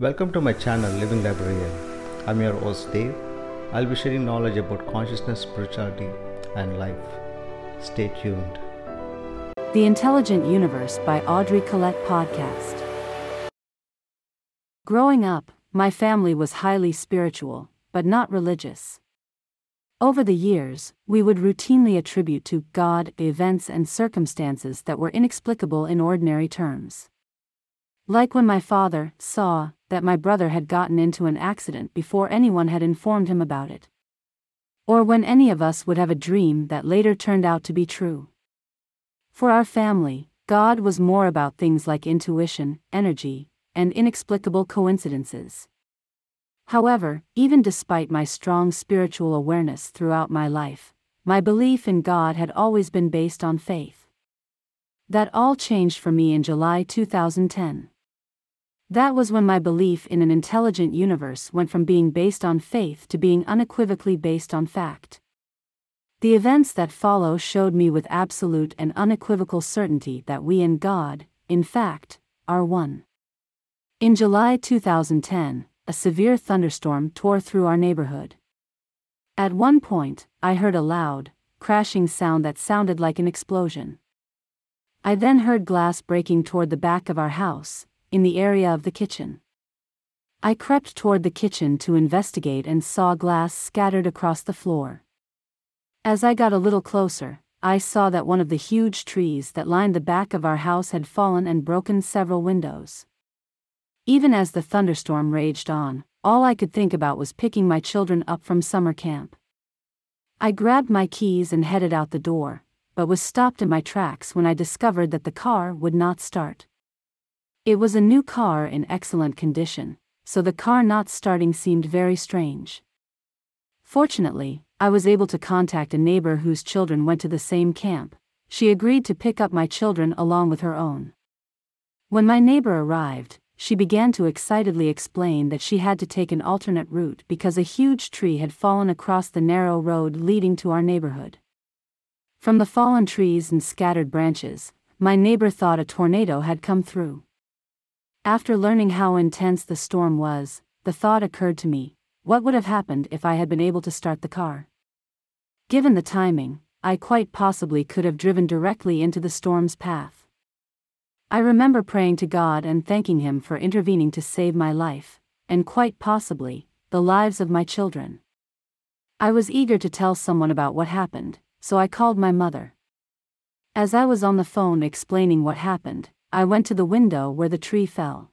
Welcome to my channel Living Librarian. I'm your host Dave. I'll be sharing knowledge about consciousness, spirituality, and life. Stay tuned. The Intelligent Universe by Audrey Colette podcast. Growing up, my family was highly spiritual, but not religious. Over the years, we would routinely attribute to God events and circumstances that were inexplicable in ordinary terms. Like when my father saw that my brother had gotten into an accident before anyone had informed him about it. Or when any of us would have a dream that later turned out to be true. For our family, God was more about things like intuition, energy, and inexplicable coincidences. However, even despite my strong spiritual awareness throughout my life, my belief in God had always been based on faith. That all changed for me in July 2010. That was when my belief in an intelligent universe went from being based on faith to being unequivocally based on fact. The events that follow showed me with absolute and unequivocal certainty that we and God, in fact, are one. In July 2010, a severe thunderstorm tore through our neighborhood. At one point, I heard a loud, crashing sound that sounded like an explosion. I then heard glass breaking toward the back of our house, in the area of the kitchen. I crept toward the kitchen to investigate and saw glass scattered across the floor. As I got a little closer, I saw that one of the huge trees that lined the back of our house had fallen and broken several windows. Even as the thunderstorm raged on, all I could think about was picking my children up from summer camp. I grabbed my keys and headed out the door, but was stopped in my tracks when I discovered that the car would not start. It was a new car in excellent condition, so the car not starting seemed very strange. Fortunately, I was able to contact a neighbor whose children went to the same camp. She agreed to pick up my children along with her own. When my neighbor arrived, she began to excitedly explain that she had to take an alternate route because a huge tree had fallen across the narrow road leading to our neighborhood. From the fallen trees and scattered branches, my neighbor thought a tornado had come through. After learning how intense the storm was, the thought occurred to me, what would have happened if I had been able to start the car? Given the timing, I quite possibly could have driven directly into the storm's path. I remember praying to God and thanking Him for intervening to save my life, and quite possibly, the lives of my children. I was eager to tell someone about what happened, so I called my mother. As I was on the phone explaining what happened, I went to the window where the tree fell.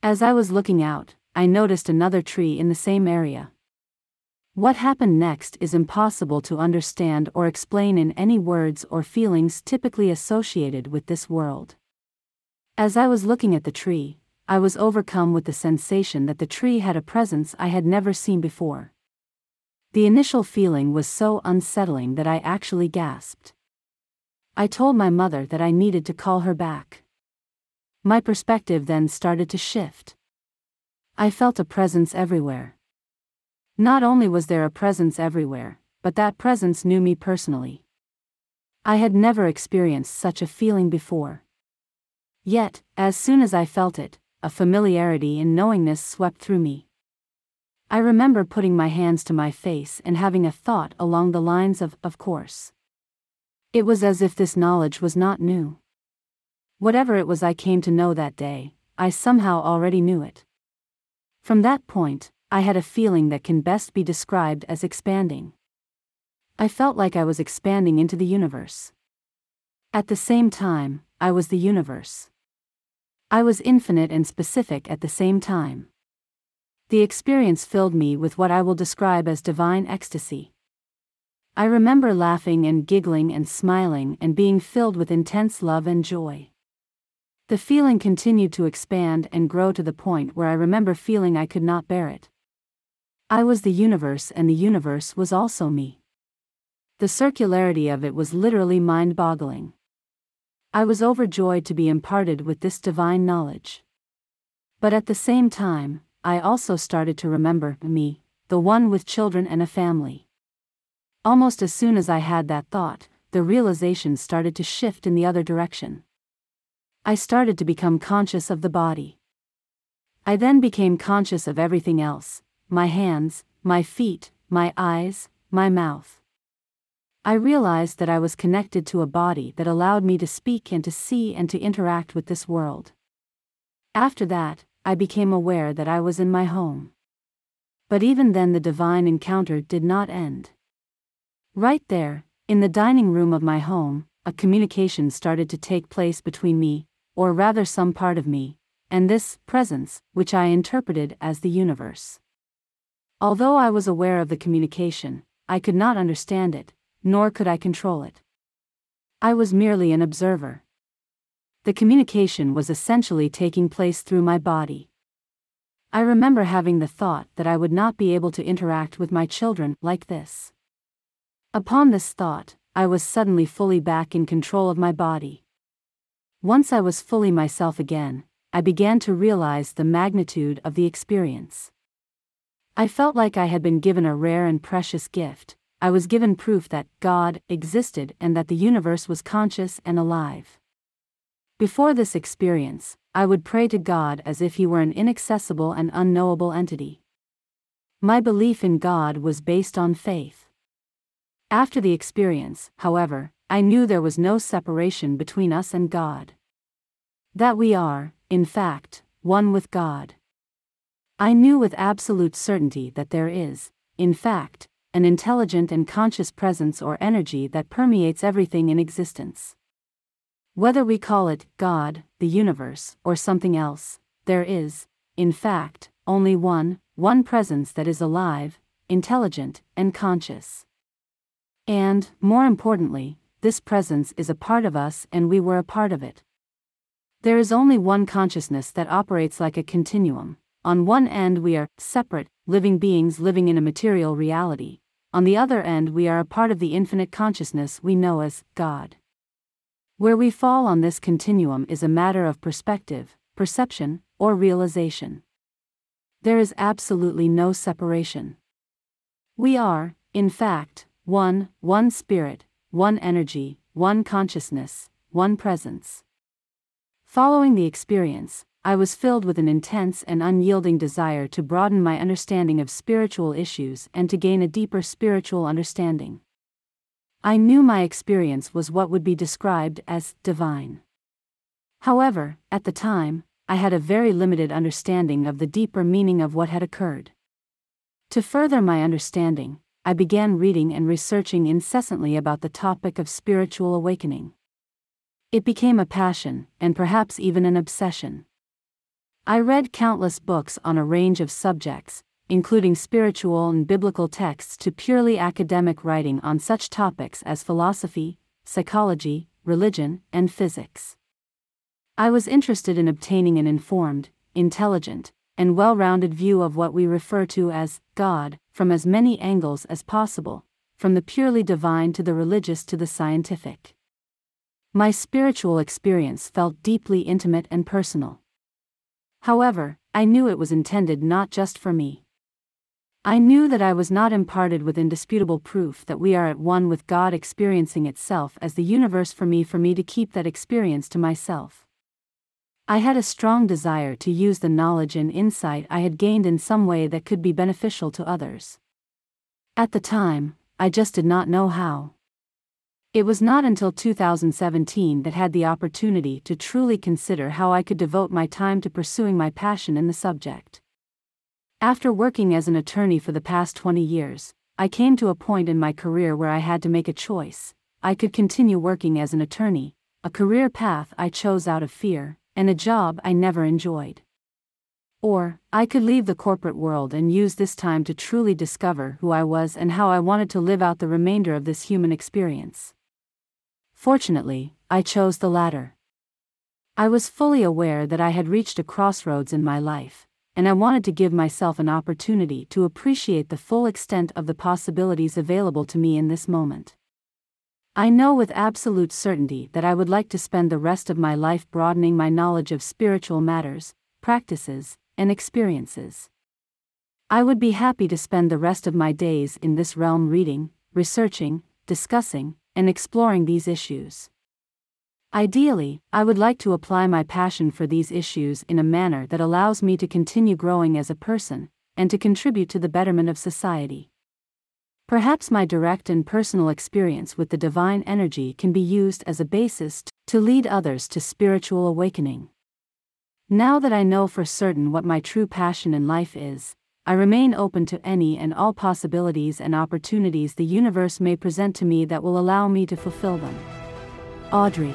As I was looking out, I noticed another tree in the same area. What happened next is impossible to understand or explain in any words or feelings typically associated with this world. As I was looking at the tree, I was overcome with the sensation that the tree had a presence I had never seen before. The initial feeling was so unsettling that I actually gasped. I told my mother that I needed to call her back. My perspective then started to shift. I felt a presence everywhere. Not only was there a presence everywhere, but that presence knew me personally. I had never experienced such a feeling before. Yet, as soon as I felt it, a familiarity and knowingness swept through me. I remember putting my hands to my face and having a thought along the lines of course. It was as if this knowledge was not new. Whatever it was I came to know that day, I somehow already knew it. From that point, I had a feeling that can best be described as expanding. I felt like I was expanding into the universe. At the same time, I was the universe. I was infinite and specific at the same time. The experience filled me with what I will describe as divine ecstasy. I remember laughing and giggling and smiling and being filled with intense love and joy. The feeling continued to expand and grow to the point where I remember feeling I could not bear it. I was the universe and the universe was also me. The circularity of it was literally mind-boggling. I was overjoyed to be imparted with this divine knowledge. But at the same time, I also started to remember me, the one with children and a family. Almost as soon as I had that thought, the realization started to shift in the other direction. I started to become conscious of the body. I then became conscious of everything else: my hands, my feet, my eyes, my mouth. I realized that I was connected to a body that allowed me to speak and to see and to interact with this world. After that, I became aware that I was in my home. But even then the divine encounter did not end. Right there, in the dining room of my home, a communication started to take place between me, or rather some part of me, and this presence, which I interpreted as the universe. Although I was aware of the communication, I could not understand it, nor could I control it. I was merely an observer. The communication was essentially taking place through my body. I remember having the thought that I would not be able to interact with my children like this. Upon this thought, I was suddenly fully back in control of my body. Once I was fully myself again, I began to realize the magnitude of the experience. I felt like I had been given a rare and precious gift. I was given proof that God existed and that the universe was conscious and alive. Before this experience, I would pray to God as if He were an inaccessible and unknowable entity. My belief in God was based on faith. After the experience, however, I knew there was no separation between us and God. That we are, in fact, one with God. I knew with absolute certainty that there is, in fact, an intelligent and conscious presence or energy that permeates everything in existence. Whether we call it God, the universe, or something else, there is, in fact, only one presence that is alive, intelligent, and conscious. And, more importantly, this presence is a part of us and we were a part of it. There is only one consciousness that operates like a continuum. On one end we are separate, living beings living in a material reality. On the other end we are a part of the infinite consciousness we know as God. Where we fall on this continuum is a matter of perspective, perception, or realization. There is absolutely no separation. We are, in fact, one spirit, one energy, one consciousness, one presence. Following the experience, I was filled with an intense and unyielding desire to broaden my understanding of spiritual issues and to gain a deeper spiritual understanding. I knew my experience was what would be described as divine. However, at the time, I had a very limited understanding of the deeper meaning of what had occurred. To further my understanding, I began reading and researching incessantly about the topic of spiritual awakening. It became a passion, and perhaps even an obsession. I read countless books on a range of subjects, including spiritual and biblical texts to purely academic writing on such topics as philosophy, psychology, religion, and physics. I was interested in obtaining an informed, intelligent, and well-rounded view of what we refer to as God, from as many angles as possible, from the purely divine to the religious to the scientific. My spiritual experience felt deeply intimate and personal. However, I knew it was intended not just for me. I knew that I was not imparted with indisputable proof that we are at one with God experiencing itself as the universe for me to keep that experience to myself. I had a strong desire to use the knowledge and insight I had gained in some way that could be beneficial to others. At the time, I just did not know how. It was not until 2017 that I had the opportunity to truly consider how I could devote my time to pursuing my passion in the subject. After working as an attorney for the past 20 years, I came to a point in my career where I had to make a choice. I could continue working as an attorney, a career path I chose out of fear, and a job I never enjoyed. Or, I could leave the corporate world and use this time to truly discover who I was and how I wanted to live out the remainder of this human experience. Fortunately, I chose the latter. I was fully aware that I had reached a crossroads in my life, and I wanted to give myself an opportunity to appreciate the full extent of the possibilities available to me in this moment. I know with absolute certainty that I would like to spend the rest of my life broadening my knowledge of spiritual matters, practices, and experiences. I would be happy to spend the rest of my days in this realm reading, researching, discussing, and exploring these issues. Ideally, I would like to apply my passion for these issues in a manner that allows me to continue growing as a person, and to contribute to the betterment of society. Perhaps my direct and personal experience with the divine energy can be used as a basis to lead others to spiritual awakening. Now that I know for certain what my true passion in life is, I remain open to any and all possibilities and opportunities the universe may present to me that will allow me to fulfill them. Audrey.